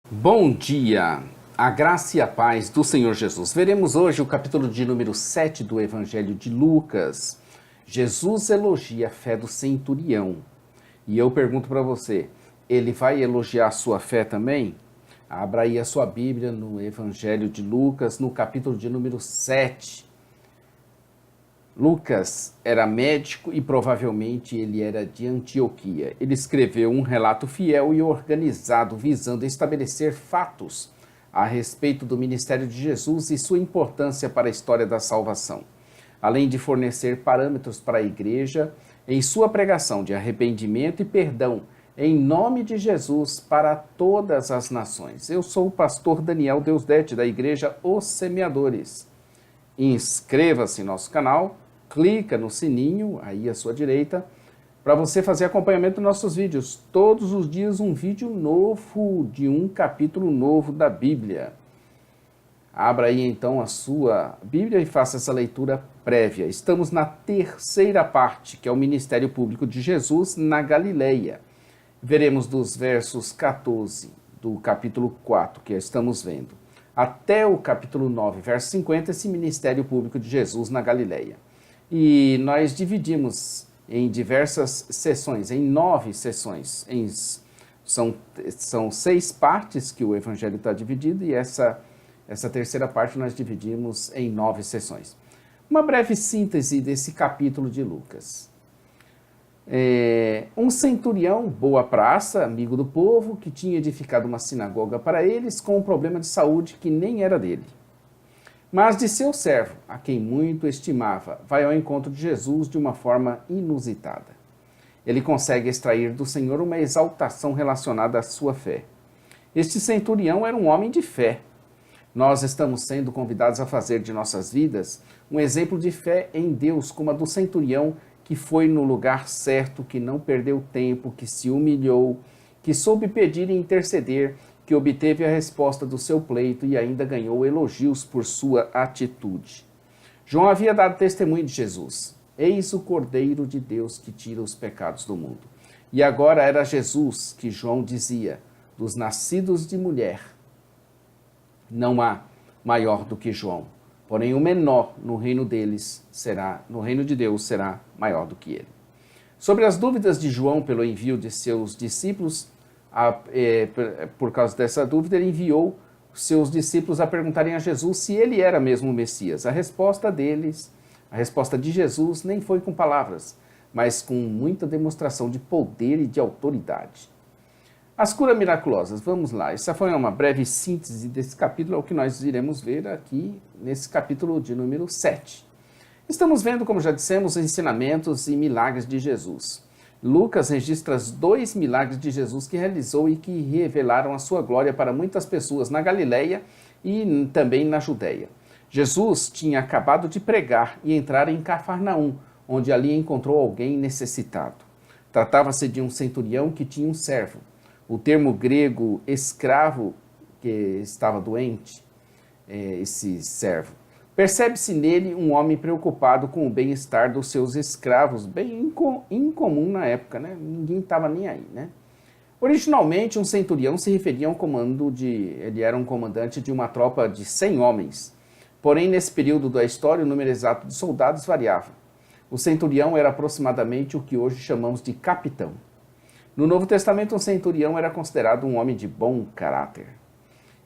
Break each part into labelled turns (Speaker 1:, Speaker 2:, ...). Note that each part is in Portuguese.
Speaker 1: Bom dia, a graça e a paz do Senhor Jesus. Veremos hoje o capítulo de número 7 do Evangelho de Lucas. Jesus elogia a fé do centurião. E eu pergunto para você, ele vai elogiar a sua fé também? Abra aí a sua Bíblia no Evangelho de Lucas, no capítulo de número 7. Lucas era médico e provavelmente ele era de Antioquia. Ele escreveu um relato fiel e organizado visando estabelecer fatos a respeito do ministério de Jesus e sua importância para a história da salvação, além de fornecer parâmetros para a igreja em sua pregação de arrependimento e perdão em nome de Jesus para todas as nações. Eu sou o pastor Daniel Deusdete, da igreja Os Semeadores. Inscreva-se em nosso canal, clica no sininho aí à sua direita para você fazer acompanhamento dos nossos vídeos. Todos os dias um vídeo novo de um capítulo novo da Bíblia. Abra aí então a sua Bíblia e faça essa leitura prévia. Estamos na terceira parte, que é o ministério público de Jesus na Galileia. Veremos dos versos 14 do capítulo 4, que estamos vendo, até o capítulo 9, verso 50, esse ministério público de Jesus na Galileia. E nós dividimos em diversas sessões, em 9 sessões. São 6 partes que o evangelho está dividido e essa terceira parte nós dividimos em 9 sessões. Uma breve síntese desse capítulo de Lucas. Um centurião, boa praça, amigo do povo, que tinha edificado uma sinagoga para eles com um problema de saúde que nem era dele. Mas de seu servo, a quem muito estimava, vai ao encontro de Jesus de uma forma inusitada. Ele consegue extrair do Senhor uma exaltação relacionada à sua fé. Este centurião era um homem de fé. Nós estamos sendo convidados a fazer de nossas vidas um exemplo de fé em Deus, como a do centurião que foi no lugar certo, que não perdeu tempo, que se humilhou, que soube pedir e interceder, que obteve a resposta do seu pleito e ainda ganhou elogios por sua atitude. João havia dado testemunho de Jesus. Eis o Cordeiro de Deus que tira os pecados do mundo. E agora era Jesus que João dizia, dos nascidos de mulher, não há maior do que João. Porém, o menor no reino no reino de Deus será maior do que ele. Sobre as dúvidas de João pelo envio de seus discípulos, por causa dessa dúvida, ele enviou seus discípulos a perguntarem a Jesus se ele era mesmo o Messias. A resposta de Jesus, nem foi com palavras, mas com muita demonstração de poder e de autoridade. As curas miraculosas, vamos lá. Essa foi uma breve síntese desse capítulo, é o que nós iremos ver aqui nesse capítulo de número 7. Estamos vendo, como já dissemos, os ensinamentos e milagres de Jesus. Lucas registra os 2 milagres de Jesus que realizou e que revelaram a sua glória para muitas pessoas na Galileia e também na Judéia. Jesus tinha acabado de pregar e entrar em Cafarnaum, onde ali encontrou alguém necessitado. Tratava-se de um centurião que tinha um servo. O termo grego escravo, que estava doente, esse servo. Percebe-se nele um homem preocupado com o bem-estar dos seus escravos, bem incomum na época, né? Ninguém estava nem aí, né? Originalmente, um centurião se referia a ele era um comandante de uma tropa de 100 homens. Porém, nesse período da história, o número exato de soldados variava. O centurião era aproximadamente o que hoje chamamos de capitão. No Novo Testamento, um centurião era considerado um homem de bom caráter.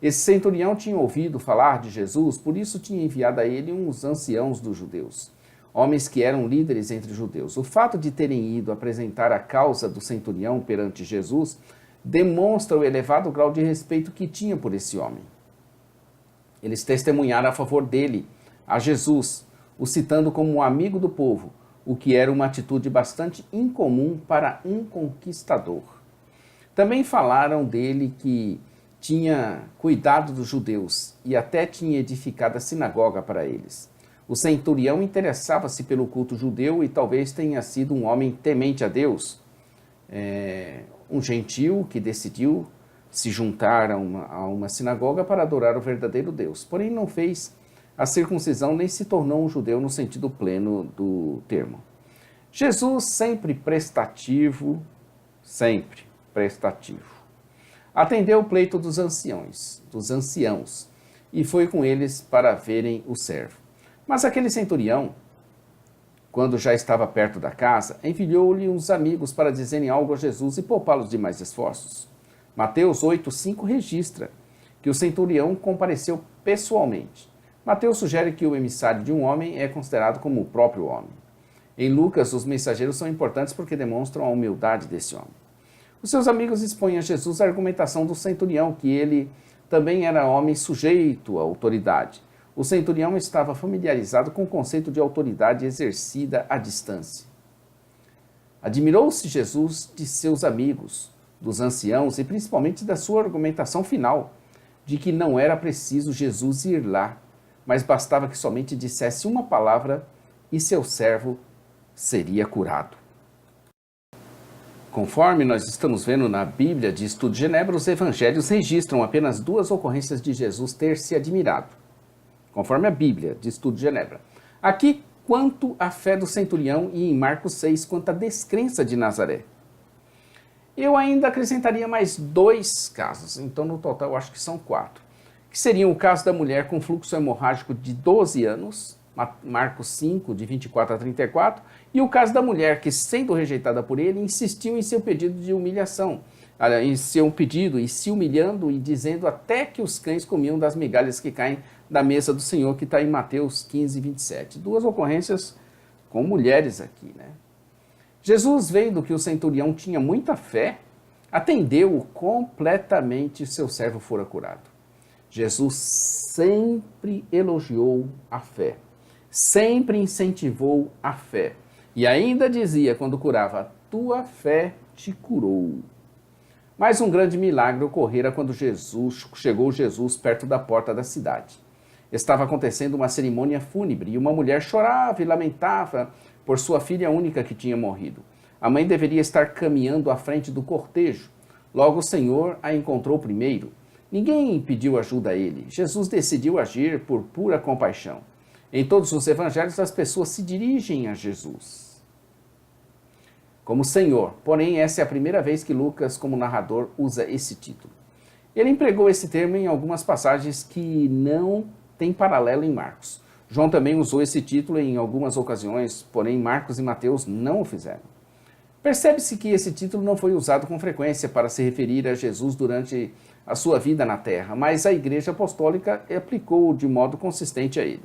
Speaker 1: Esse centurião tinha ouvido falar de Jesus, por isso tinha enviado a ele uns anciãos dos judeus, homens que eram líderes entre os judeus. O fato de terem ido apresentar a causa do centurião perante Jesus demonstra o elevado grau de respeito que tinha por esse homem. Eles testemunharam a favor dele, a Jesus, o citando como um amigo do povo, o que era uma atitude bastante incomum para um conquistador. Também falaram dele que tinha cuidado dos judeus e até tinha edificado a sinagoga para eles. O centurião interessava-se pelo culto judeu e talvez tenha sido um homem temente a Deus, um gentil que decidiu se juntar a uma sinagoga para adorar o verdadeiro Deus. Porém, não fez a circuncisão nem se tornou um judeu no sentido pleno do termo. Jesus sempre prestativo. atendeu o pleito dos anciãos, e foi com eles para verem o servo. Mas aquele centurião, quando já estava perto da casa, enviou-lhe uns amigos para dizerem algo a Jesus e poupá-los de mais esforços. Mateus 8,5 registra que o centurião compareceu pessoalmente. Mateus sugere que o emissário de um homem é considerado como o próprio homem. Em Lucas, os mensageiros são importantes porque demonstram a humildade desse homem. Os seus amigos expõem a Jesus a argumentação do centurião, que ele também era homem sujeito à autoridade. O centurião estava familiarizado com o conceito de autoridade exercida à distância. Admirou-se Jesus de seus amigos, dos anciãos e principalmente da sua argumentação final, de que não era preciso Jesus ir lá, mas bastava que somente dissesse uma palavra e seu servo seria curado. Conforme nós estamos vendo na Bíblia de Estudo de Genebra, os evangelhos registram apenas 2 ocorrências de Jesus ter se admirado, conforme a Bíblia de Estudo de Genebra. Aqui, quanto à fé do centurião, e em Marcos 6, quanto à descrença de Nazaré. Eu ainda acrescentaria mais 2 casos, então no total eu acho que são 4, que seriam o caso da mulher com fluxo hemorrágico de 12 anos, Marcos 5, de 24 a 34, e o caso da mulher que, sendo rejeitada por ele, insistiu em seu pedido de humilhação, em seu pedido e se humilhando e dizendo até que os cães comiam das migalhas que caem da mesa do Senhor, que está em Mateus 15, 27. 2 ocorrências com mulheres aqui, né? Jesus, vendo que o centurião tinha muita fé, atendeu-o completamente e seu servo fora curado. Jesus sempre elogiou a fé, sempre incentivou a fé. E ainda dizia, quando curava, tua fé te curou. Mas um grande milagre ocorrera quando chegou Jesus perto da porta da cidade. Estava acontecendo uma cerimônia fúnebre e uma mulher chorava e lamentava por sua filha única que tinha morrido. A mãe deveria estar caminhando à frente do cortejo. Logo o Senhor a encontrou primeiro. Ninguém pediu ajuda a ele. Jesus decidiu agir por pura compaixão. Em todos os evangelhos, as pessoas se dirigem a Jesus como Senhor. Porém, essa é a primeira vez que Lucas, como narrador, usa esse título. Ele empregou esse termo em algumas passagens que não tem paralelo em Marcos. João também usou esse título em algumas ocasiões, porém Marcos e Mateus não o fizeram. Percebe-se que esse título não foi usado com frequência para se referir a Jesus durante a sua vida na terra, mas a Igreja Apostólica aplicou de modo consistente a ele.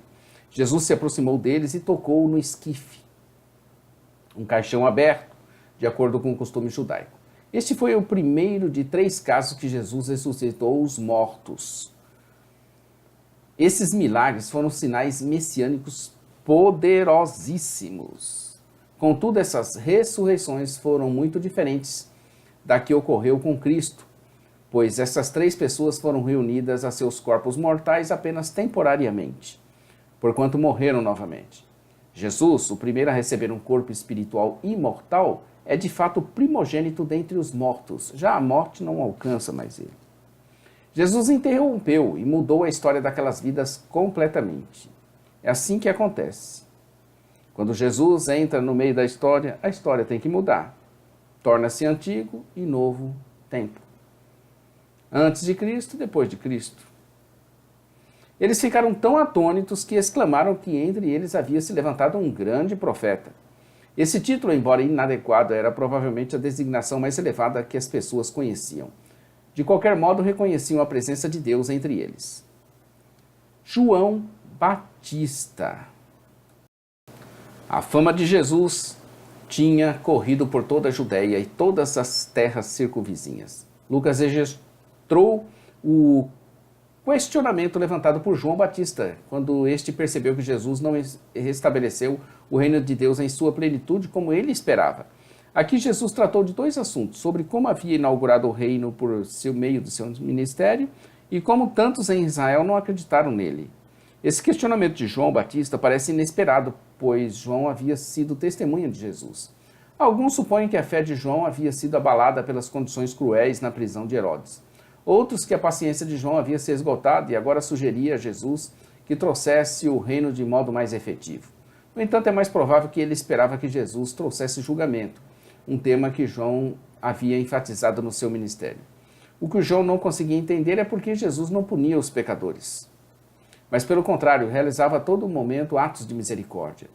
Speaker 1: Jesus se aproximou deles e tocou no esquife, um caixão aberto, de acordo com o costume judaico. Este foi o primeiro de 3 casos que Jesus ressuscitou os mortos. Esses milagres foram sinais messiânicos poderosíssimos. Contudo, essas ressurreições foram muito diferentes da que ocorreu com Cristo, pois essas 3 pessoas foram reunidas a seus corpos mortais apenas temporariamente, porquanto morreram novamente. Jesus, o primeiro a receber um corpo espiritual imortal, é de fato primogênito dentre os mortos. Já a morte não alcança mais ele. Jesus interrompeu e mudou a história daquelas vidas completamente. É assim que acontece. Quando Jesus entra no meio da história, a história tem que mudar. Torna-se antigo e novo tempo. Antes de Cristo e depois de Cristo. Eles ficaram tão atônitos que exclamaram que entre eles havia se levantado um grande profeta. Esse título, embora inadequado, era provavelmente a designação mais elevada que as pessoas conheciam. De qualquer modo, reconheciam a presença de Deus entre eles. João Batista. A fama de Jesus tinha corrido por toda a Judéia e todas as terras circunvizinhas. Lucas registrou o questionamento levantado por João Batista, quando este percebeu que Jesus não restabeleceu o reino de Deus em sua plenitude como ele esperava. Aqui Jesus tratou de 2 assuntos, sobre como havia inaugurado o reino por meio do seu ministério e como tantos em Israel não acreditaram nele. Esse questionamento de João Batista parece inesperado, pois João havia sido testemunha de Jesus. Alguns supõem que a fé de João havia sido abalada pelas condições cruéis na prisão de Herodes. Outros que a paciência de João havia se esgotado e agora sugeria a Jesus que trouxesse o reino de modo mais efetivo. No entanto, é mais provável que ele esperava que Jesus trouxesse julgamento, um tema que João havia enfatizado no seu ministério. O que João não conseguia entender é porque Jesus não punia os pecadores, mas pelo contrário, realizava a todo momento atos de misericórdia.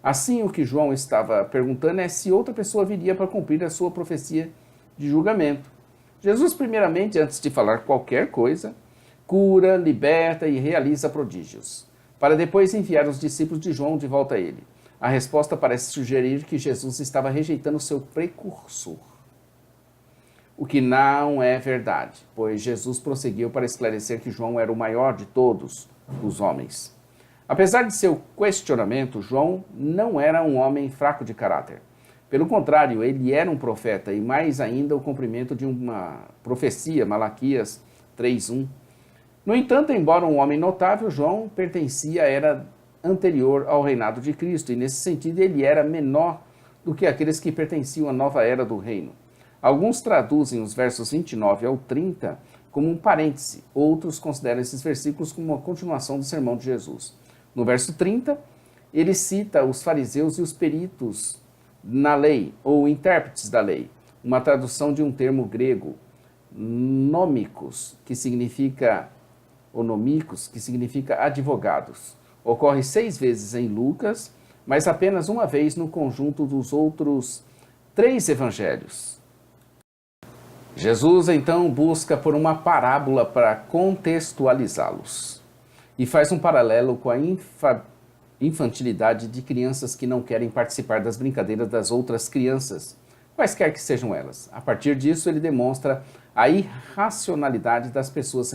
Speaker 1: Assim, o que João estava perguntando é se outra pessoa viria para cumprir a sua profecia de julgamento. Jesus, primeiramente, antes de falar qualquer coisa, cura, liberta e realiza prodígios, para depois enviar os discípulos de João de volta a ele. A resposta parece sugerir que Jesus estava rejeitando seu precursor, o que não é verdade, pois Jesus prosseguiu para esclarecer que João era o maior de todos os homens. Apesar de seu questionamento, João não era um homem fraco de caráter. Pelo contrário, ele era um profeta e mais ainda o cumprimento de uma profecia, Malaquias 3:1. No entanto, embora um homem notável, João pertencia à era anterior ao reinado de Cristo e nesse sentido ele era menor do que aqueles que pertenciam à nova era do reino. Alguns traduzem os versos 29 ao 30 como um parêntese, outros consideram esses versículos como uma continuação do sermão de Jesus. No verso 30, ele cita os fariseus e os peritos na lei, ou intérpretes da lei, uma tradução de um termo grego, nômicos, que significa advogados. Ocorre 6 vezes em Lucas, mas apenas uma vez no conjunto dos outros 3 evangelhos. Jesus, então, busca por uma parábola para contextualizá-los e faz um paralelo com a infantilidade de crianças que não querem participar das brincadeiras das outras crianças, quaisquer que sejam elas. A partir disso, ele demonstra a irracionalidade das pessoas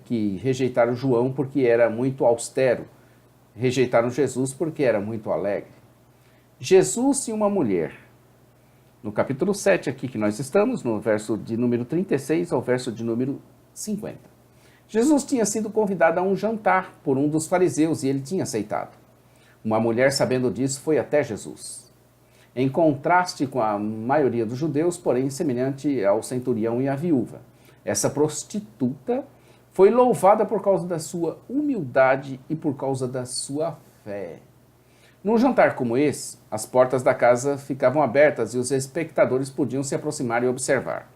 Speaker 1: que rejeitaram João porque era muito austero, rejeitaram Jesus porque era muito alegre. Jesus e uma mulher. No capítulo 7 aqui que nós estamos, no verso de número 36 ao verso de número 50. Jesus tinha sido convidado a um jantar por um dos fariseus e ele tinha aceitado. Uma mulher, sabendo disso, foi até Jesus. Em contraste com a maioria dos judeus, porém semelhante ao centurião e à viúva, essa prostituta foi louvada por causa da sua humildade e por causa da sua fé. Num jantar como esse, as portas da casa ficavam abertas e os espectadores podiam se aproximar e observar.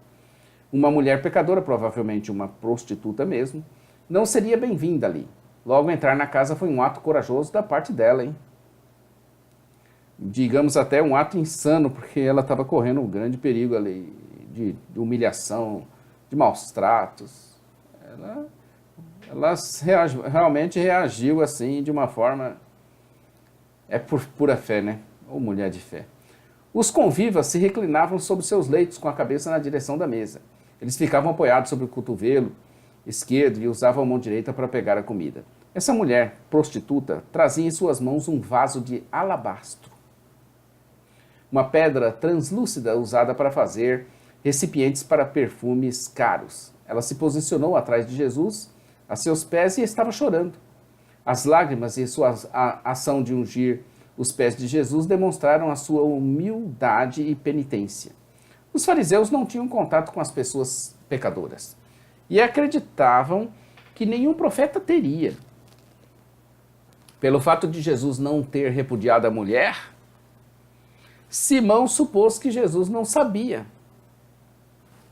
Speaker 1: Uma mulher pecadora, provavelmente uma prostituta mesmo, não seria bem-vinda ali. Logo, entrar na casa foi um ato corajoso da parte dela, hein? Digamos até um ato insano, porque ela estava correndo um grande perigo ali de humilhação, de maus tratos. Ela realmente reagiu assim de uma forma... É por pura fé, né? Ou mulher de fé. Os convivas se reclinavam sobre seus leitos com a cabeça na direção da mesa. Eles ficavam apoiados sobre o cotovelo esquerdo e usavam a mão direita para pegar a comida. Essa mulher, prostituta, trazia em suas mãos um vaso de alabastro, uma pedra translúcida usada para fazer recipientes para perfumes caros. Ela se posicionou atrás de Jesus, a seus pés, e estava chorando. As lágrimas e sua ação de ungir os pés de Jesus demonstraram a sua humildade e penitência. Os fariseus não tinham contato com as pessoas pecadoras e acreditavam que nenhum profeta teria. Pelo fato de Jesus não ter repudiado a mulher, Simão supôs que Jesus não sabia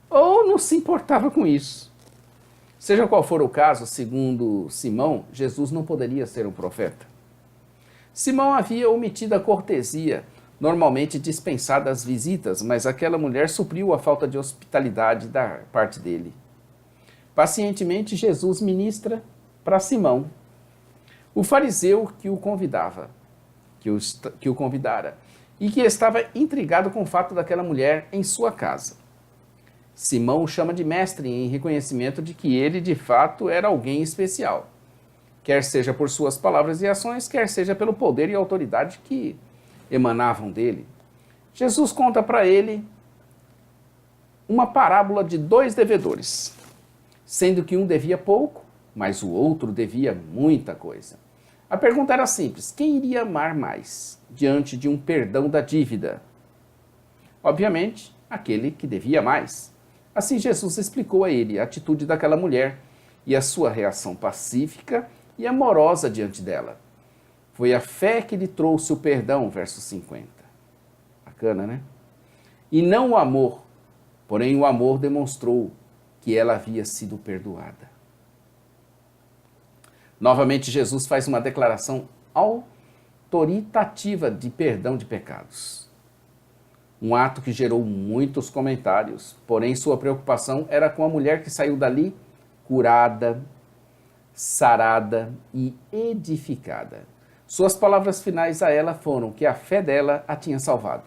Speaker 1: ou não se importava com isso. Seja qual for o caso, segundo Simão, Jesus não poderia ser um profeta. Simão havia omitido a cortesia, normalmente dispensada às visitas, mas aquela mulher supriu a falta de hospitalidade da parte dele. Pacientemente, Jesus ministra para Simão, o fariseu que o convidara, e que estava intrigado com o fato daquela mulher em sua casa. Simão o chama de mestre em reconhecimento de que ele, de fato, era alguém especial, quer seja por suas palavras e ações, quer seja pelo poder e autoridade que emanavam dele. Jesus conta para ele uma parábola de 2 devedores, sendo que um devia pouco, mas o outro devia muita coisa. A pergunta era simples: quem iria amar mais diante de um perdão da dívida? Obviamente, aquele que devia mais. Assim, Jesus explicou a ele a atitude daquela mulher e a sua reação pacífica e amorosa diante dela. Foi a fé que lhe trouxe o perdão, verso 50. Bacana, né? E não o amor. Porém, o amor demonstrou que ela havia sido perdoada. Novamente, Jesus faz uma declaração autoritativa de perdão de pecados. Um ato que gerou muitos comentários, porém sua preocupação era com a mulher que saiu dali curada, sarada e edificada. Suas palavras finais a ela foram que a fé dela a tinha salvado.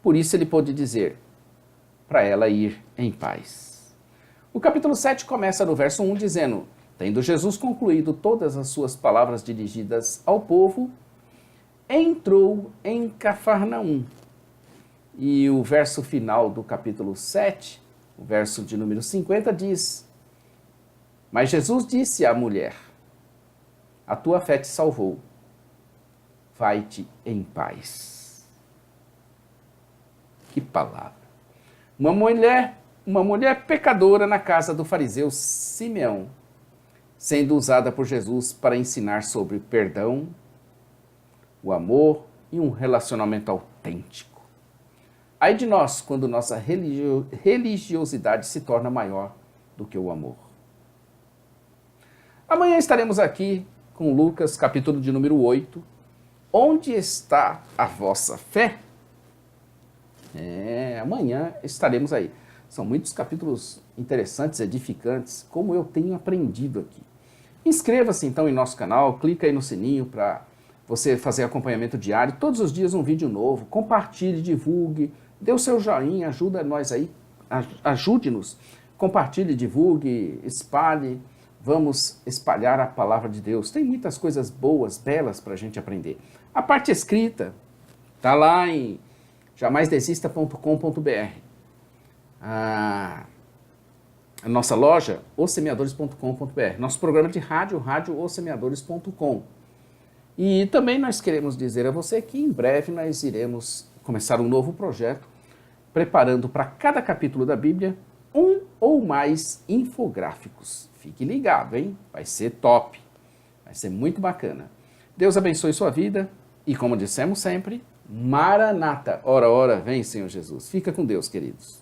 Speaker 1: Por isso ele pôde dizer para ela ir em paz. O capítulo 7 começa no verso 1 dizendo: tendo Jesus concluído todas as suas palavras dirigidas ao povo, entrou em Cafarnaum. E o verso final do capítulo 7, o verso de número 50, diz: mas Jesus disse à mulher: a tua fé te salvou, vai-te em paz. Que palavra! Uma mulher pecadora na casa do fariseu Simeão, sendo usada por Jesus para ensinar sobre perdão, o amor e um relacionamento autêntico. Ai de nós quando nossa religiosidade se torna maior do que o amor. Amanhã estaremos aqui com Lucas, capítulo de número 8. Onde está a vossa fé? Amanhã estaremos aí. São muitos capítulos interessantes, edificantes, como eu tenho aprendido aqui. Inscreva-se então em nosso canal, clica aí no sininho para você fazer acompanhamento diário. Todos os dias um vídeo novo. Compartilhe, divulgue, dê o seu joinha, ajuda nós aí, ajude-nos. Compartilhe, divulgue, espalhe. Vamos espalhar a palavra de Deus. Tem muitas coisas boas, belas para a gente aprender. A parte escrita está lá em jamaisdesista.com.br. A nossa loja, ossemeadores.com.br. Nosso programa de rádio, ossemeadores.com. E também nós queremos dizer a você que em breve nós iremos começar um novo projeto, preparando para cada capítulo da Bíblia um ou mais infográficos. Fique ligado, hein? Vai ser top. Vai ser muito bacana. Deus abençoe sua vida e, como dissemos sempre, Maranata. Ora, ora, vem, Senhor Jesus. Fica com Deus, queridos.